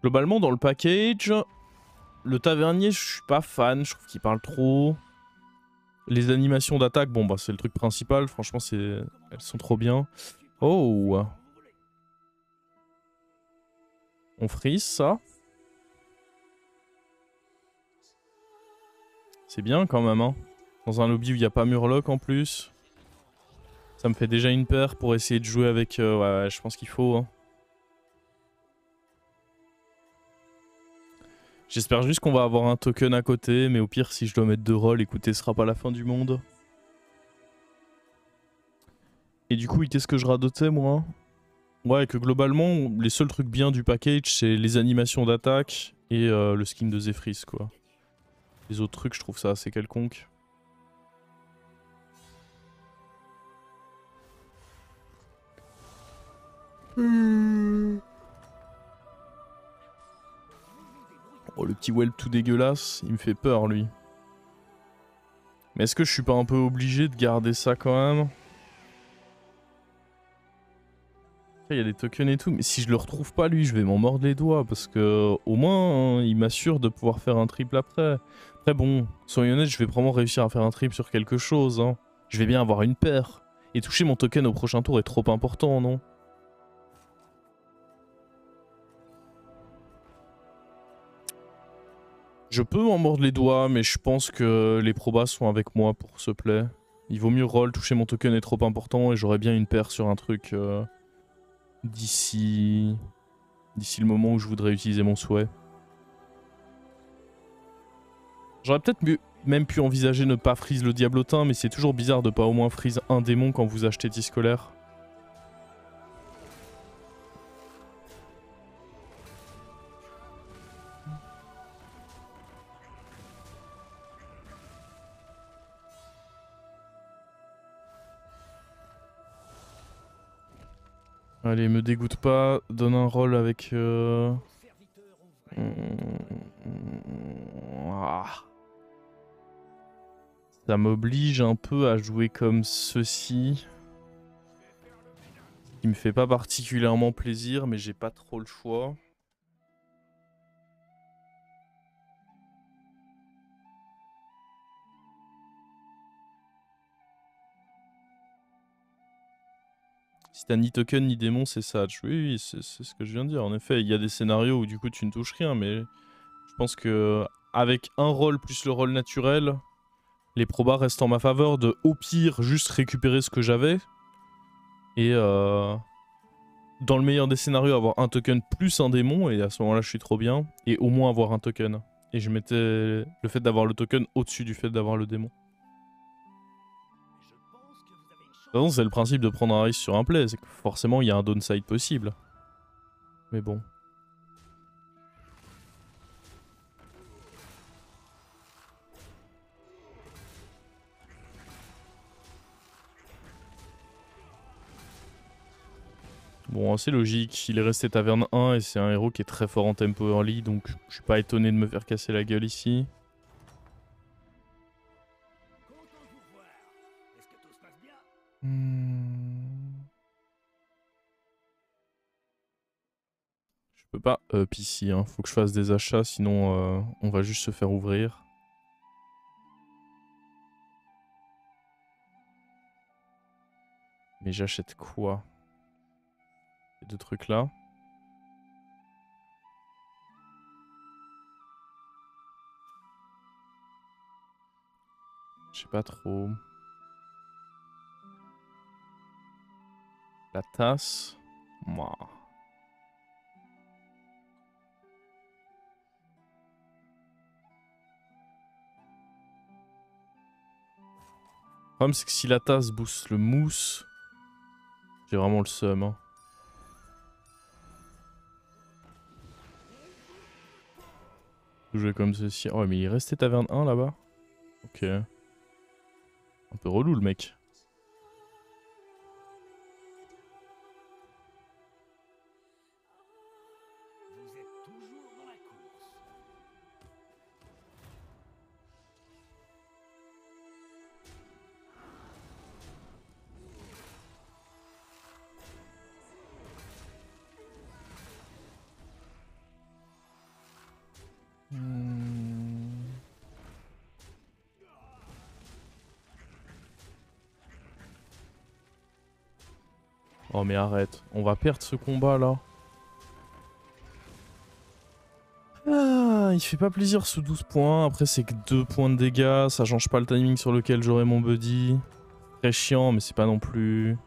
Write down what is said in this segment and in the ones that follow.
Globalement, dans le package, le tavernier, je suis pas fan. Je trouve qu'il parle trop. Les animations d'attaque, bon, bah, c'est le truc principal. Franchement, elles sont trop bien. Oh! On freeze ça. C'est bien quand même, hein. Dans un lobby où il n'y a pas Murloc en plus. Ça me fait déjà une paire pour essayer de jouer avec... ouais, je pense qu'il faut. Hein. J'espère juste qu'on va avoir un token à côté, mais au pire, si je dois mettre 2 rôles, écoutez, ce sera pas la fin du monde. Et du coup, qu'est-ce que je radotais, moi? Ouais, que globalement, les seuls trucs bien du package, c'est les animations d'attaque et le skin de Zephrys, quoi. Les autres trucs, je trouve ça assez quelconque. Oh, le petit whelp tout dégueulasse, il me fait peur, lui. Mais est-ce que je suis pas un peu obligé de garder ça quand même? Il y a des tokens et tout, mais si je le retrouve pas, lui, je vais m'en mordre les doigts, parce que au moins, hein, il m'assure de pouvoir faire un triple après. Après bon, soyons honnêtes, je vais probablement réussir à faire un triple sur quelque chose. Hein. Je vais bien avoir une paire. Et toucher mon token au prochain tour est trop important, non? Je peux m'en mordre les doigts, mais je pense que les probas sont avec moi pour ce play. Il vaut mieux roll, toucher mon token est trop important, et j'aurais bien une paire sur un truc d'ici le moment où je voudrais utiliser mon souhait. J'aurais peut-être même pu envisager ne pas freeze le diablotin, mais c'est toujours bizarre de pas au moins freeze un démon quand vous achetez T-Scolaire. Allez, me dégoûte pas, donne un rôle avec... Ah. Ça m'oblige un peu à jouer comme ceci. Il me fait pas particulièrement plaisir, mais j'ai pas trop le choix. Si t'as ni token ni démon, c'est Sage. Oui, oui, c'est ce que je viens de dire. En effet, il y a des scénarios où du coup tu ne touches rien, mais je pense que avec un rôle plus le rôle naturel, les probas restent en ma faveur de au pire juste récupérer ce que j'avais. Et dans le meilleur des scénarios, avoir un token plus un démon, et à ce moment-là je suis trop bien. Et au moins avoir un token. Et je mettais le fait d'avoir le token au-dessus du fait d'avoir le démon. De toute façon, c'est le principe de prendre un risque sur un play, c'est que forcément il y a un downside possible. Mais bon. Bon, c'est logique, il est resté taverne 1 et c'est un héros qui est très fort en tempo early, donc je suis pas étonné de me faire casser la gueule ici. Je peux pas up ici, hein. Faut que je fasse des achats, sinon on va juste se faire ouvrir. Mais j'achète quoi? Ces deux trucs là. Je sais pas trop. La tasse. Moi. Le problème c'est que si la tasse booste le mousse, j'ai vraiment le seum. Hein. Jouer comme ceci. Oh mais il restait taverne 1 là-bas. Ok. Un peu relou le mec. Oh mais arrête, on va perdre ce combat là. Ah, il fait pas plaisir sous 12 points, après c'est que 2 points de dégâts, ça change pas le timing sur lequel j'aurai mon buddy. Très chiant mais c'est pas non plus...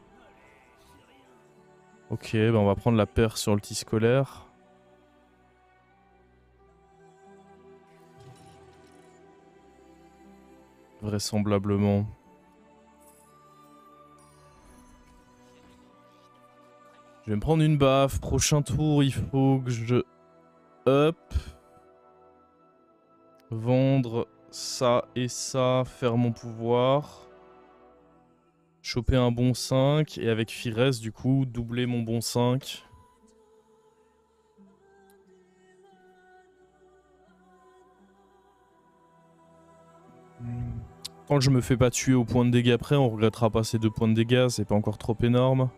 Ok, bah on va prendre la paire sur le tis scolaire. Vraisemblablement. Je vais me prendre une baffe. Prochain tour, il faut que je... Up. Vendre ça et ça. Faire mon pouvoir. Choper un bon 5. Et avec Fires, du coup, doubler mon bon 5. Tant que je me fais pas tuer au point de dégâts après, on regrettera pas ces 2 points de dégâts. C'est pas encore trop énorme.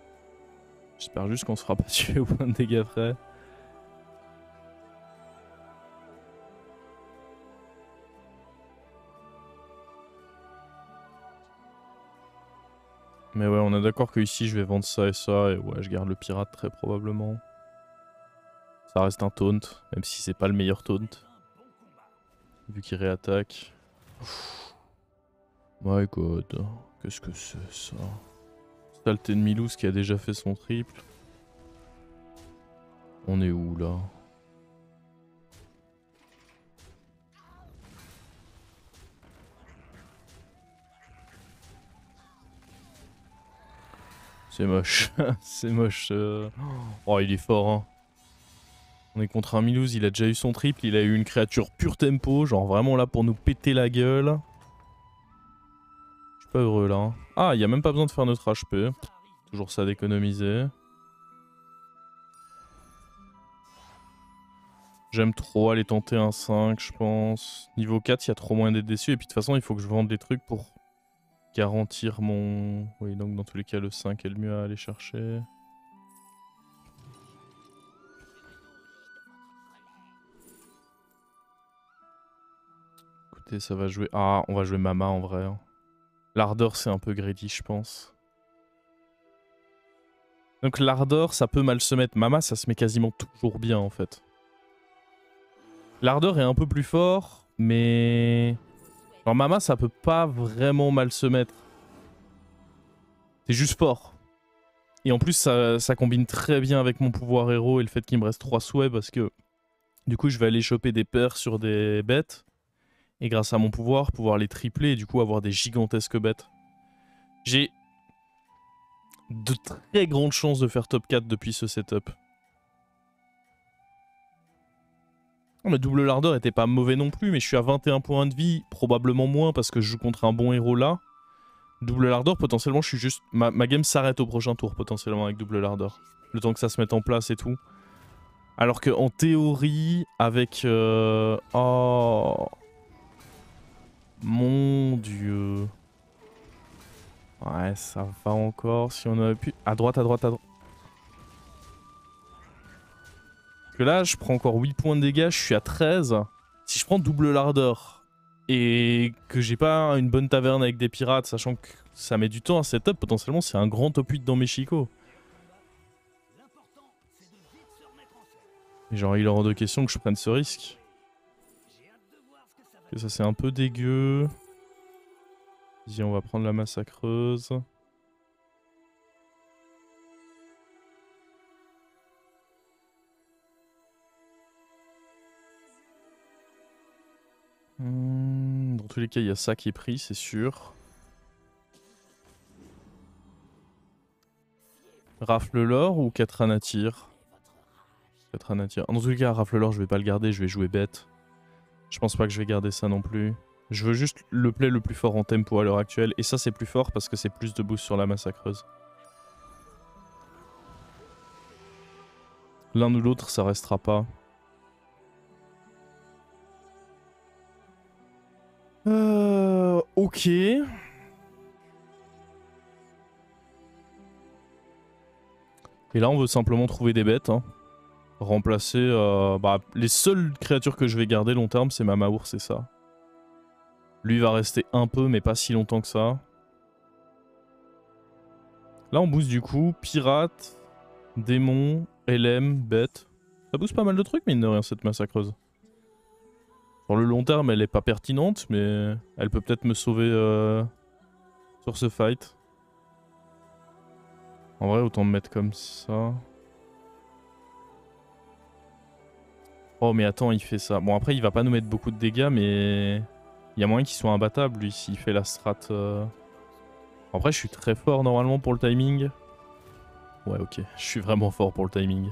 J'espère juste qu'on se fera pas tuer au point de dégâts après. Mais ouais, on est d'accord que ici je vais vendre ça et ça, et ouais, je garde le pirate très probablement. Ça reste un taunt, même si c'est pas le meilleur taunt. Vu qu'il réattaque. My god, qu'est-ce que c'est ça? Saleté de Milouz qui a déjà fait son triple. On est où là? C'est moche, c'est moche. Oh, il est fort, hein. On est contre un Milouz, il a déjà eu son triple, il a eu une créature pure tempo, genre vraiment là pour nous péter la gueule. Je suis pas heureux là. Hein. Ah, il y a même pas besoin de faire notre HP. Toujours ça d'économiser. J'aime trop aller tenter un 5, je pense. Niveau 4, il y a trop moyen d'être déçu. Et puis de toute façon, il faut que je vende des trucs pour garantir mon... Oui, donc dans tous les cas, le 5 est le mieux à aller chercher. Écoutez, ça va jouer... Ah, on va jouer Mama en vrai. Hein. L'ardeur, c'est un peu greedy, je pense. Donc l'ardeur, ça peut mal se mettre. Mama, ça se met quasiment toujours bien, en fait. L'ardeur est un peu plus fort, mais... Alors Mama, ça peut pas vraiment mal se mettre. C'est juste fort. Et en plus, ça combine très bien avec mon pouvoir héros et le fait qu'il me reste 3 souhaits parce que du coup, je vais aller choper des paires sur des bêtes. Et grâce à mon pouvoir, pouvoir les tripler et du coup avoir des gigantesques bêtes. J'ai de très grandes chances de faire top 4 depuis ce setup. Non, mais double l'ardeur était pas mauvais non plus, mais je suis à 21 points de vie, probablement moins parce que je joue contre un bon héros là. Double l'ardeur, potentiellement, je suis juste... Ma game s'arrête au prochain tour, potentiellement, avec double l'ardeur. Le temps que ça se mette en place et tout. Alors que en théorie, avec... Oh... Mon dieu... Ouais, ça va encore. Si on avait pu... À droite, à droite, à droite. Parce que là, je prends encore 8 points de dégâts, je suis à 13. Si je prends double l'ardeur et que j'ai pas une bonne taverne avec des pirates, sachant que ça met du temps à setup, potentiellement c'est un grand top 8 dans mes chicots. Et genre, il est hors de question que je prenne ce risque. Et ça, c'est un peu dégueu. Vas-y, on va prendre la massacreuse. Dans tous les cas, il y a ça qui est pris, c'est sûr. Rafle l'or ou Katranatir? Katranatir. Dans tous les cas, Rafle l'or, je vais pas le garder, je vais jouer bête. Je pense pas que je vais garder ça non plus. Je veux juste le play le plus fort en tempo à l'heure actuelle. Et ça, c'est plus fort parce que c'est plus de boost sur la massacreuse. L'un ou l'autre, ça restera pas. Ok. Et là, on veut simplement trouver des bêtes. Hein. Remplacer... les seules créatures que je vais garder long terme, c'est Mamaour, c'est ça. Lui va rester un peu, mais pas si longtemps que ça. Là on booste du coup pirate, démon, LM, bête. Ça booste pas mal de trucs mine de rien cette massacreuse. Sur le long terme elle est pas pertinente mais elle peut peut-être me sauver sur ce fight. En vrai autant me mettre comme ça. Oh mais attends il fait ça. Bon après il va pas nous mettre beaucoup de dégâts mais il y a moyen qu'il soit imbattable lui s'il fait la strat. Après je suis très fort normalement pour le timing. Ouais ok, je suis vraiment fort pour le timing.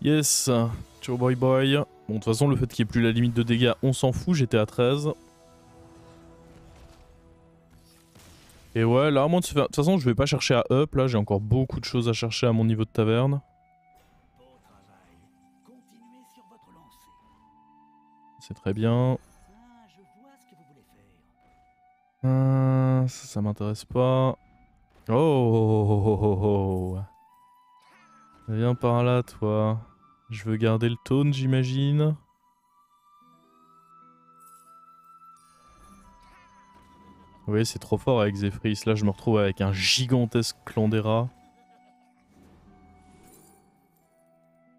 Yes, ciao boy boy. Bon de toute façon le fait qu'il n'y ait plus la limite de dégâts on s'en fout, j'étais à 13. Et ouais là à moins de se faire... De toute façon je vais pas chercher à up, là j'ai encore beaucoup de choses à chercher à mon niveau de taverne. C'est très bien. Ça m'intéresse pas. Oh, oh, oh, oh, oh. Viens par là toi. Je veux garder le taunt j'imagine. Oui c'est trop fort avec Zephrys. Là je me retrouve avec un gigantesque clan des rats.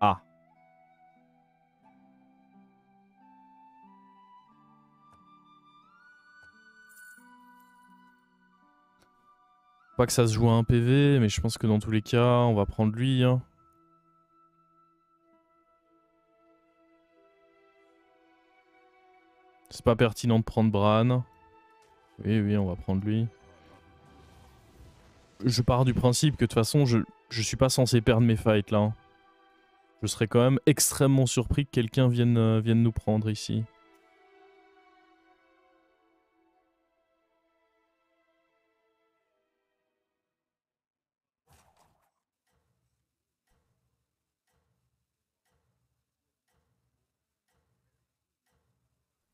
Ah. Pas que ça se joue à un PV, mais je pense que dans tous les cas, on va prendre lui. Hein. C'est pas pertinent de prendre Bran. Oui, oui, on va prendre lui. Je pars du principe que de toute façon, je suis pas censé perdre mes fights là. Hein. Je serais quand même extrêmement surpris que quelqu'un vienne nous prendre ici.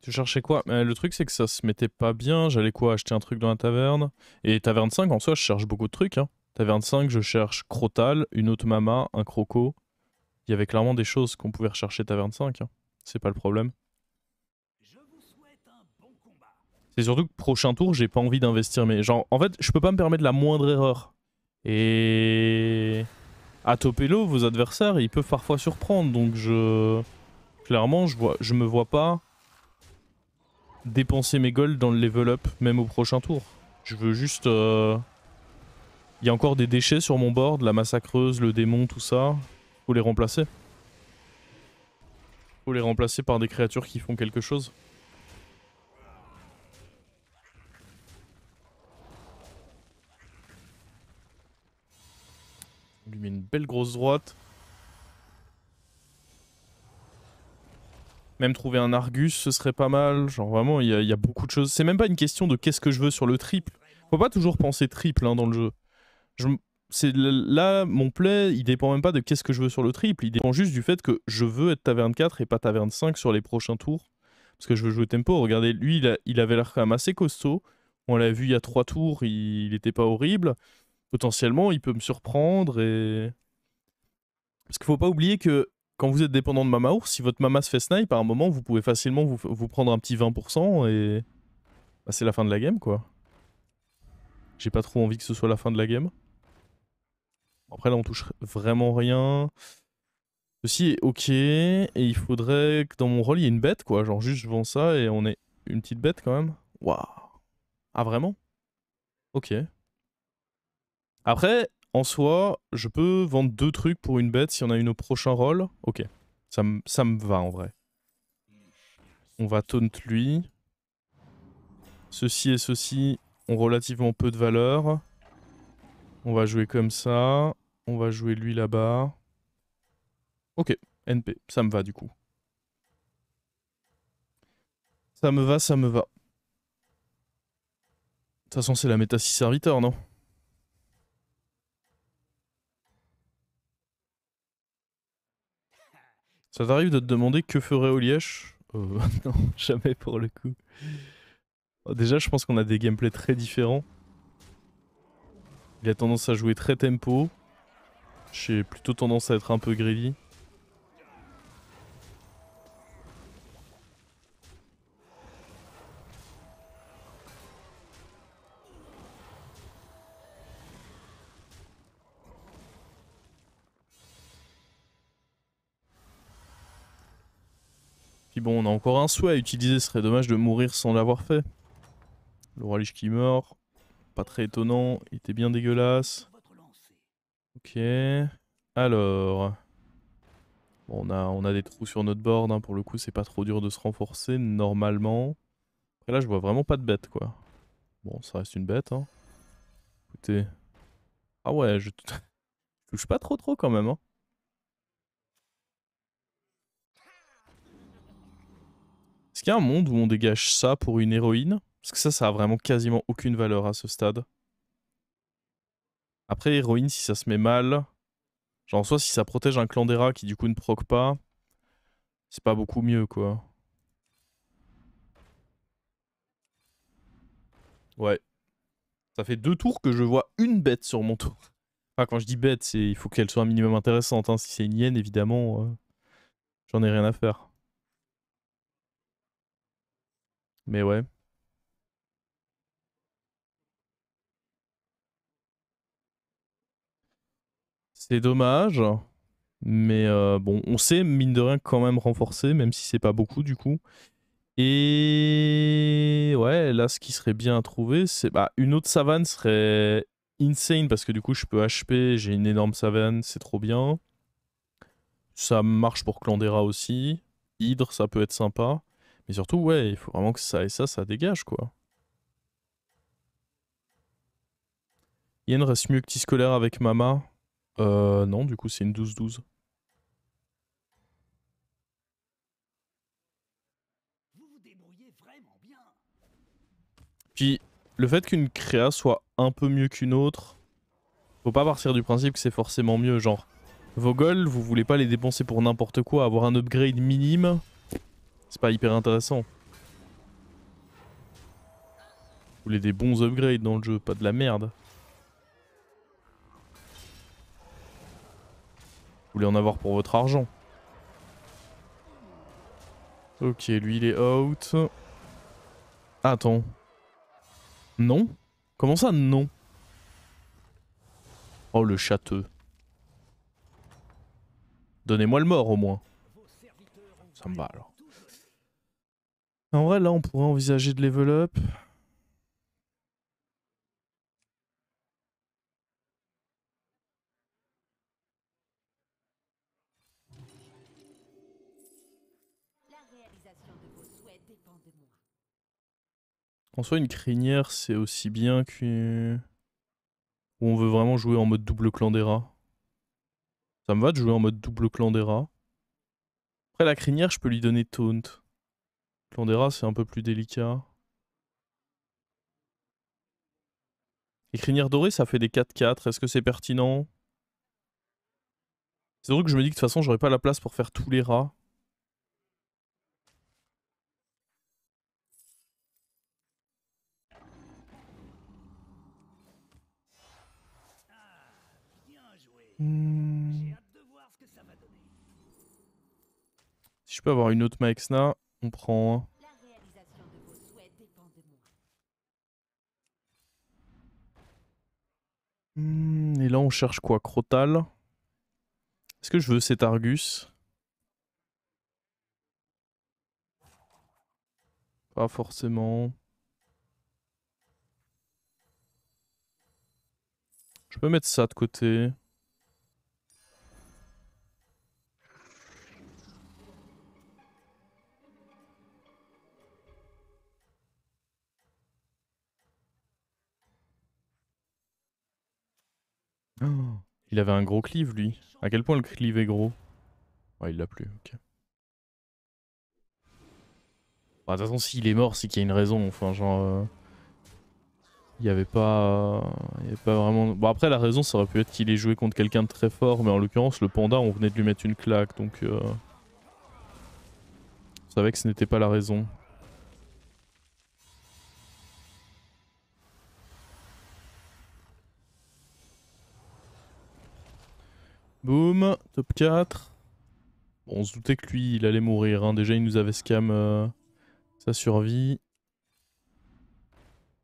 Tu cherchais quoi? Le truc c'est que ça se mettait pas bien, j'allais quoi acheter un truc dans la taverne. Et taverne 5 en soi je cherche beaucoup de trucs. Hein. Taverne 5 je cherche Crotal, une autre mama, un croco. Il y avait clairement des choses qu'on pouvait rechercher taverne 5. Hein. C'est pas le problème. C'est surtout que prochain tour j'ai pas envie d'investir mais genre en fait je peux pas me permettre la moindre erreur. Et... à top elo vos adversaires ils peuvent parfois surprendre donc clairement je me vois pas dépenser mes golds dans le level up, même au prochain tour. Je veux juste... Il y a encore des déchets sur mon board, la massacreuse, le démon, tout ça. Faut les remplacer. Faut les remplacer par des créatures qui font quelque chose. On lui met une belle grosse droite. Même trouver un Argus, ce serait pas mal. Genre vraiment, il y a beaucoup de choses. C'est même pas une question de qu'est-ce que je veux sur le triple. Faut pas toujours penser triple hein, dans le jeu. Là, mon play, il dépend même pas de qu'est-ce que je veux sur le triple. Il dépend juste du fait que je veux être taverne 4 et pas taverne 5 sur les prochains tours. Parce que je veux jouer tempo. Regardez, lui, il avait l'air quand même assez costaud. On l'a vu il y a 3 tours, il était pas horrible. Potentiellement, il peut me surprendre et... Parce qu'il faut pas oublier que quand vous êtes dépendant de Mama Ours, si votre Mama se fait snipe, à un moment, vous pouvez facilement vous prendre un petit 20% et... Bah, c'est la fin de la game, quoi. J'ai pas trop envie que ce soit la fin de la game. Après, là, on touche vraiment rien. Ceci est ok. Et il faudrait que dans mon rôle, il y ait une bête, quoi. Genre, juste, je vends ça et on est une petite bête, quand même. Waouh. Ah, vraiment? Ok. Après, en soi, je peux vendre 2 trucs pour une bête si on a une au prochain rôle. Ok. Ça me va, en vrai. On va taunt lui. Ceci et ceci ont relativement peu de valeur. On va jouer comme ça. On va jouer lui là-bas. Ok, NP, ça me va du coup. Ça me va, ça me va. De toute façon, c'est la méta 6 serviteur, non? Ça t'arrive de te demander que ferait Olièche? Non, jamais pour le coup. Déjà, je pense qu'on a des gameplays très différents. Il a tendance à jouer très tempo. J'ai plutôt tendance à être un peu greedy. Puis bon, on a encore un souhait à utiliser, ce serait dommage de mourir sans l'avoir fait. Le roi Lich qui meurt. Pas très étonnant, il était bien dégueulasse. Ok. Alors. Bon, on a des trous sur notre board, hein. Pour le coup c'est pas trop dur de se renforcer normalement. Après là je vois vraiment pas de bête quoi. Bon ça reste une bête hein. Écoutez. Ah ouais, je touche pas trop quand même hein. Est-ce qu'il y a un monde où on dégage ça pour une héroïne? Parce que ça a vraiment quasiment aucune valeur à ce stade. Après héroïne si ça se met mal. Genre soit si ça protège un clan des rats qui du coup ne proc pas. C'est pas beaucoup mieux quoi. Ouais. Ça fait 2 tours que je vois une bête sur mon tour. Enfin, quand je dis bête, il faut qu'elle soit un minimum intéressante. Hein. Si c'est une hyène, évidemment, j'en ai rien à faire. Mais ouais. C'est dommage. Mais bon, on sait, mine de rien, quand même renforcer, même si c'est pas beaucoup du coup. Et ouais, là, ce qui serait bien à trouver, c'est... Bah, une autre savane serait insane, parce que du coup, je peux HP, j'ai une énorme savane, c'est trop bien. Ça marche pour Clandera aussi. Hydre, ça peut être sympa. Mais surtout, ouais, il faut vraiment que ça et ça dégage, quoi. Yen reste mieux que T-Scolaire avec Mama. Non, du coup, c'est une 12-12. Puis, le fait qu'une créa soit un peu mieux qu'une autre, faut pas partir du principe que c'est forcément mieux. Genre, vos goals, vous voulez pas les dépenser pour n'importe quoi, avoir un upgrade minime, c'est pas hyper intéressant. Vous voulez des bons upgrades dans le jeu, pas de la merde. Vous voulez en avoir pour votre argent. Ok, lui il est out. Attends. Non? Comment ça, non? Oh, le châteux. Donnez-moi le mort, au moins. Ça me va, alors. En vrai, là, on pourrait envisager de level up. En soi, une crinière, c'est aussi bien que... Ou on veut vraiment jouer en mode double clan des rats. Ça me va de jouer en mode double clan des rats. Après, la crinière, je peux lui donner taunt. Clan des rats, c'est un peu plus délicat. Les crinières dorées, ça fait des 4-4. Est-ce que c'est pertinent? C'est vrai que je me dis que de toute façon, j'aurais pas la place pour faire tous les rats. Si je peux avoir une autre Maexna, on prend. Et là, on cherche quoi? Crotal. Est-ce que je veux cet Argus? Pas forcément. Je peux mettre ça de côté. Oh, il avait un gros cleave, lui. À quel point le cleave est gros? Ouais, il l'a plus, ok. Bah, de toute façon, s'il est mort, c'est qu'il y a une raison. Enfin, genre... il y avait pas... Il y avait pas vraiment... Bon, après, la raison, ça aurait pu être qu'il ait joué contre quelqu'un de très fort. Mais en l'occurrence, le panda, on venait de lui mettre une claque. Donc... on savait que ce n'était pas la raison. 4. Bon, on se doutait que lui, il allait mourir. Hein. Déjà, il nous avait scam sa survie.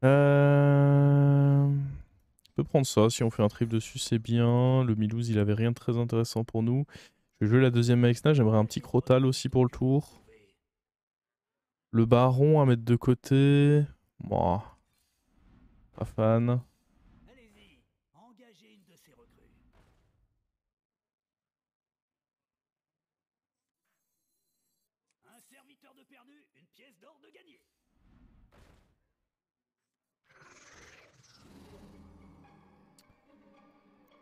On peut prendre ça. Si on fait un trip dessus, c'est bien. Le Milouz, il avait rien de très intéressant pour nous. Je vais jouer la deuxième Maexna. J'aimerais un petit Crotal aussi pour le tour. Le Baron à mettre de côté. Bon, pas fan. Allez-y, engagez une de ces recrues. Un serviteur de perdu, une pièce d'or de gagné.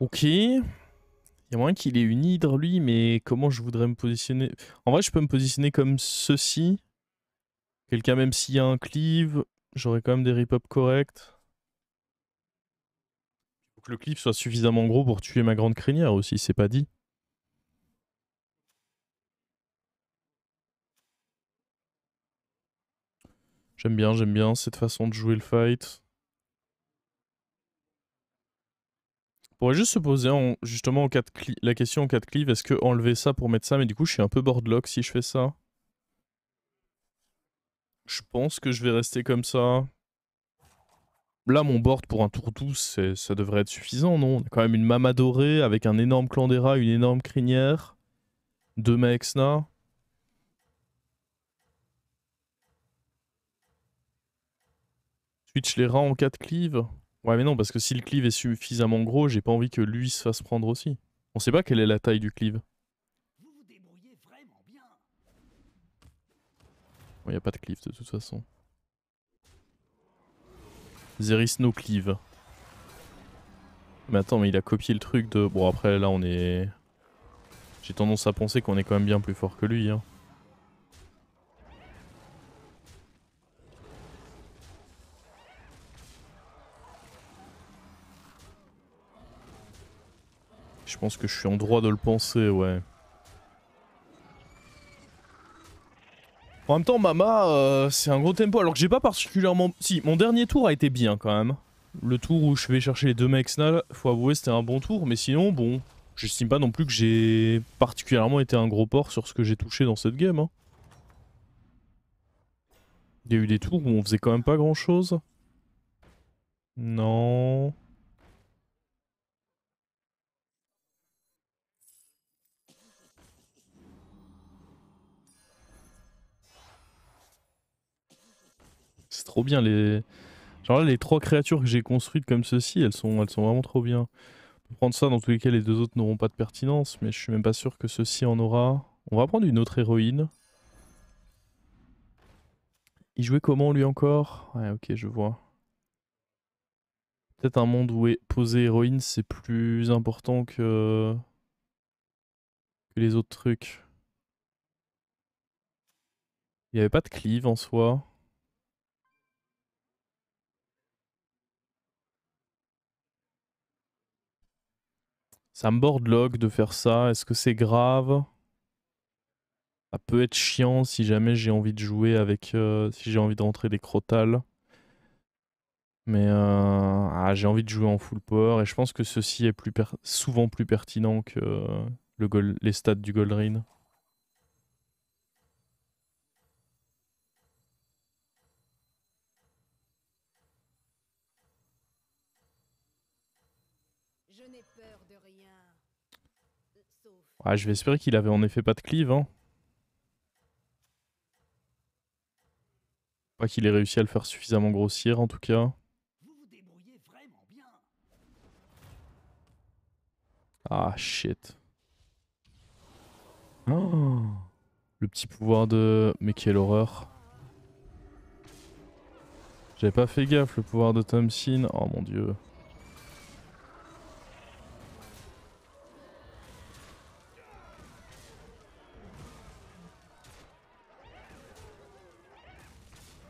Ok. Il y a moyen qu'il ait une hydre lui, mais comment je voudrais me positionner? En vrai, je peux me positionner comme ceci. Quelqu'un, même s'il y a un cleave, j'aurais quand même des rip-up corrects. Faut que le cleave soit suffisamment gros pour tuer ma grande crinière aussi, c'est pas dit. J'aime bien cette façon de jouer le fight. On pourrait juste se poser justement la question en cas de cleave, est-ce que enlever ça pour mettre ça, mais du coup je suis un peu boardlock si je fais ça. Je pense que je vais rester comme ça. Là, mon board pour un tour 12, ça devrait être suffisant, non? On a quand même une Mama dorée avec un énorme clan des rats, une énorme crinière, 2 Maexna. Switch les rats en 4 cleave. Ouais, mais non, parce que si le cleave est suffisamment gros, j'ai pas envie que lui se fasse prendre aussi. On sait pas quelle est la taille du cleave. Vous vous débrouillez vraiment bien. Bon, y a pas de cleave de toute façon. Zeris no cleave. Mais attends, mais il a copié le truc de... Bon, après, là, on est... J'ai tendance à penser qu'on est quand même bien plus fort que lui, hein. Je pense que je suis en droit de le penser, ouais. En même temps, Mama, c'est un gros tempo. Alors que j'ai pas particulièrement... Si, mon dernier tour a été bien quand même. Le tour où je vais chercher les 2 Maexna, faut avouer, c'était un bon tour. Mais sinon, bon, j'estime pas non plus que j'ai particulièrement été un gros port sur ce que j'ai touché dans cette game. Hein. Il y a eu des tours où on faisait quand même pas grand chose. Non... C'est trop bien les... Genre là, les 3 créatures que j'ai construites comme ceci, elles sont vraiment trop bien. On peut prendre ça, dans tous les cas, les 2 autres n'auront pas de pertinence, mais je suis même pas sûr que ceci en aura. On va prendre une autre héroïne. Il jouait comment lui encore? Ouais, ok, je vois. Peut-être un monde où poser héroïne, c'est plus important que les autres trucs. Il n'y avait pas de cleave en soi. Ça me boardlock de faire ça. Est-ce que c'est grave? Ça peut être chiant si jamais j'ai envie de jouer avec... si j'ai envie de rentrer des crotales. Mais j'ai envie de jouer en full power et je pense que ceci est souvent plus pertinent que les stats du Goldrin. Je n'ai peur de rien. Sauf... Ouais, je vais espérer qu'il avait en effet pas de cleave. Hein. Pas qu'il ait réussi à le faire suffisamment grossir en tout cas. Vous vous débrouillez vraiment bien. Ah shit. Oh, le petit pouvoir de... Mais quelle horreur. J'avais pas fait gaffe, le pouvoir de Thompson. Oh mon dieu.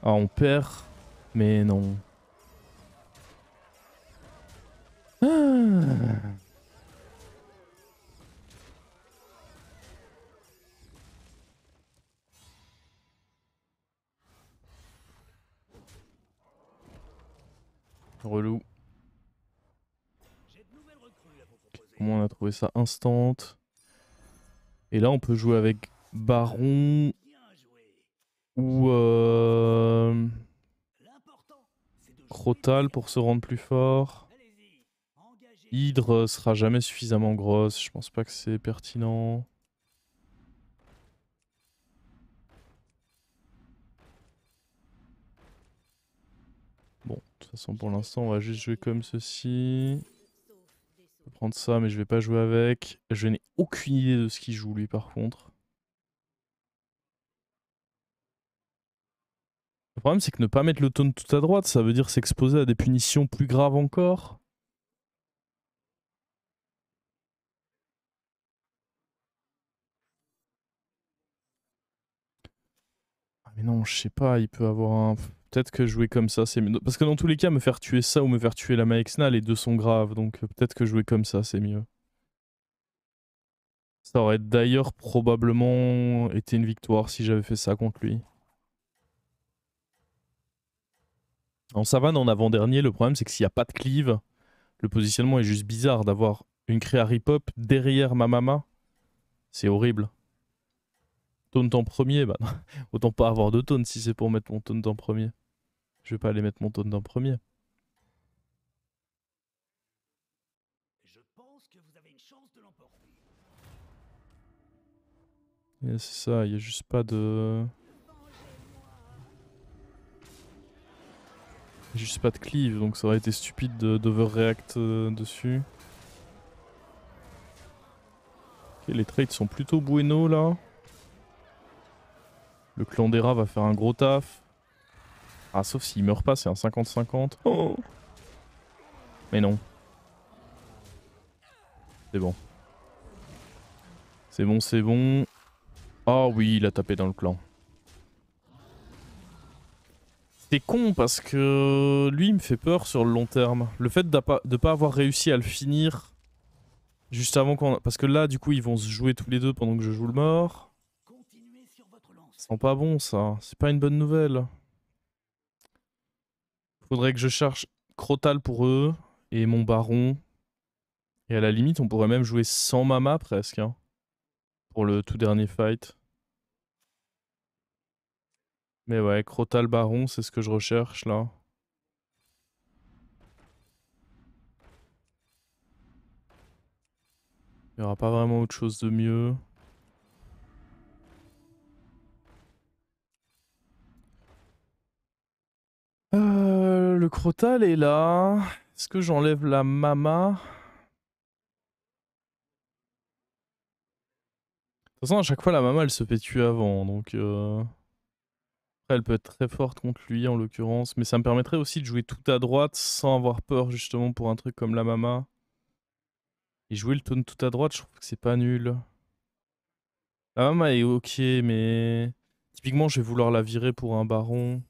Ah, on perd. Mais non. Ah. Relou. J'ai de nouvelles recrues à vous proposer. Comment on a trouvé ça instant? Et là, on peut jouer avec Baron Bien joué. ou L'important, c'est de jouer Crotal pour se rendre plus fort. Allez-y, engagez. Hydre sera jamais suffisamment grosse, je pense pas que c'est pertinent. Bon, de toute façon pour l'instant on va juste jouer comme ceci. Sauf des Je vais prendre ça mais je vais pas jouer avec. Je n'ai aucune idée de ce qu'il joue lui par contre. Le problème c'est que ne pas mettre le taunt tout à droite, ça veut dire s'exposer à des punitions plus graves encore. Ah mais non, je sais pas, il peut avoir un... Peut-être que jouer comme ça c'est mieux. Parce que dans tous les cas, me faire tuer ça ou me faire tuer la Maexna, les deux sont graves. Donc peut-être que jouer comme ça c'est mieux. Ça aurait d'ailleurs probablement été une victoire si j'avais fait ça contre lui. En savane, en avant-dernier, le problème c'est que s'il n'y a pas de cleave, le positionnement est juste bizarre d'avoir une créa rip-hop derrière ma mama. C'est horrible. Taunt en premier, bah autant pas avoir de taunt si c'est pour mettre mon taunt en premier. Je vais pas aller mettre mon taunt en premier. Je pense que vous avez une chance de l'emporter. C'est ça, il y a juste pas de... Juste pas de cleave, donc ça aurait été stupide d'overreact dessus. Ok, les trades sont plutôt bueno là. Le clan des rats va faire un gros taf. Ah, sauf s'il meurt pas, c'est un 50-50. Oh, mais non. C'est bon. C'est bon, c'est bon. Ah oui, il a tapé dans le clan. C'est con parce que lui, il me fait peur sur le long terme. Le fait de pas avoir réussi à le finir juste avant qu'on... Parce que là, du coup, ils vont se jouer tous les deux pendant que je joue le mort. Continuez sur votre lancée. Ça sent pas bon, ça. C'est pas une bonne nouvelle. Faudrait que je cherche Crotal pour eux et mon baron. Et à la limite, on pourrait même jouer sans Mama presque. Hein, pour le tout dernier fight. Mais ouais, Crotal baron, c'est ce que je recherche là. Il n'y aura pas vraiment autre chose de mieux. Le Crotal est là. Est-ce que j'enlève la Mama? De toute façon, à chaque fois, la Mama, elle se fait tuer avant. Donc, après, elle peut être très forte contre lui, en l'occurrence. Mais ça me permettrait aussi de jouer tout à droite sans avoir peur, justement, pour un truc comme la Mama. Et jouer le taunt tout à droite, je trouve que c'est pas nul. La Mama est ok, mais... Typiquement, je vais vouloir la virer pour un baron.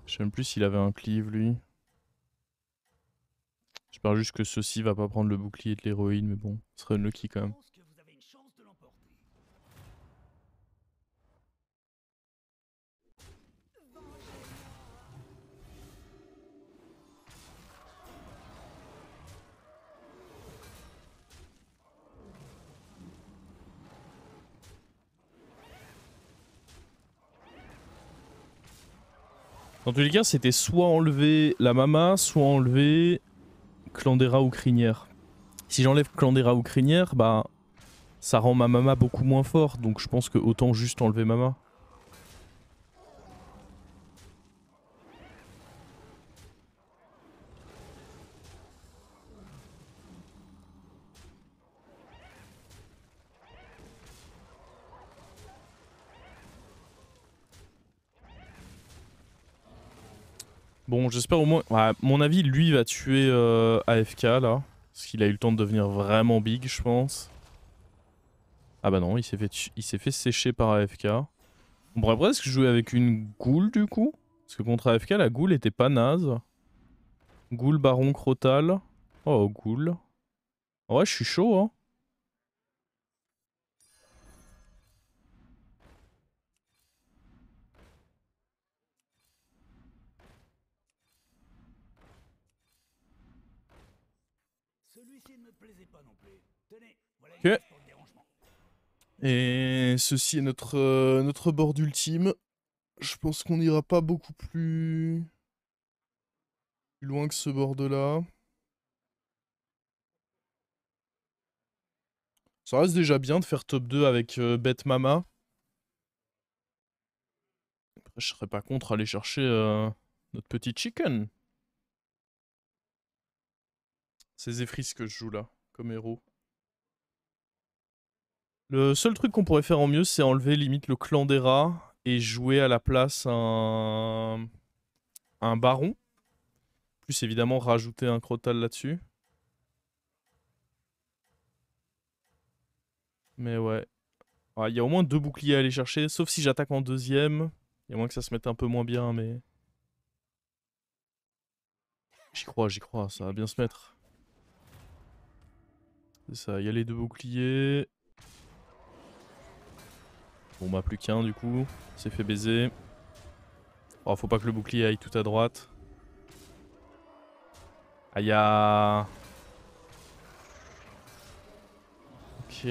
Je sais même plus s'il avait un cleave, lui. J'espère juste que ceci va pas prendre le bouclier de l'héroïne, mais bon, ce serait unlucky quand Je même. pense que vous avez une chance de l'emporter. Dans tous les cas, c'était soit enlever la Mama, soit enlever Clandera ou Crinière. Si j'enlève Clandera ou Crinière, bah ça rend ma Mama beaucoup moins forte, donc je pense que autant juste enlever Mama. Bon, j'espère au moins... Ouais, à mon avis, lui va tuer AFK là. Parce qu'il a eu le temps de devenir vraiment big, je pense. Ah bah non, il s'est fait sécher par AFK. On pourrait presque jouer avec une Ghoul du coup. Parce que contre AFK, la Ghoul était pas naze. Ghoul, Baron, Crotal. Oh, Ghoul. Ouais, je suis chaud, hein. Celui-ci ne me plaisait pas non plus. Tenez, voilà une Ok. pièce pour le dérangement. Et ceci est notre board ultime. Je pense qu'on n'ira pas beaucoup plus loin que ce board-là. Ça reste déjà bien de faire top 2 avec Bête Mama. Après, je serais pas contre aller chercher notre petit chicken. C'est Zephrys que je joue là, comme héros. Le seul truc qu'on pourrait faire en mieux, c'est enlever limite le clan des rats et jouer à la place un baron. Plus évidemment rajouter un crotal là-dessus. Mais ouais. Il y a au moins 2 boucliers à aller chercher, sauf si j'attaque en deuxième. Il y a moins que ça se mette un peu moins bien, mais... J'y crois, ça va bien se mettre. C'est ça, il y a les 2 boucliers. Bon bah plus qu'un du coup, c'est fait baiser. Oh, faut pas que le bouclier aille tout à droite. Ah, il y a... Ok...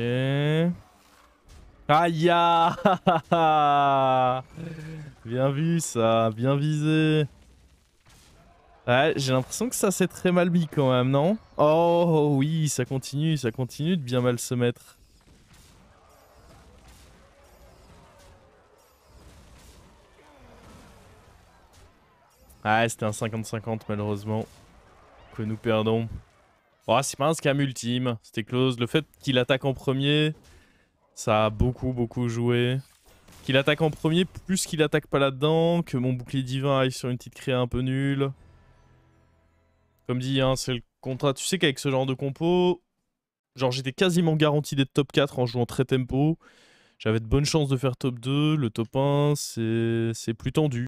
Aïe. Bien vu ça, bien visé. Ouais, j'ai l'impression que ça s'est très mal mis quand même, non? Oh oui, ça continue de bien mal se mettre. Ah, c'était un 50-50 malheureusement. Que nous perdons. Oh, c'est pas un scam ultime, c'était close. Le fait qu'il attaque en premier, ça a beaucoup joué. Qu'il attaque en premier, plus qu'il attaque pas là-dedans, que mon bouclier divin aille sur une petite créa un peu nulle. Comme dit, hein, c'est le contrat. Tu sais qu'avec ce genre de compo, genre j'étais quasiment garanti d'être top 4 en jouant très tempo. J'avais de bonnes chances de faire top 2. Le top 1, c'est plus tendu.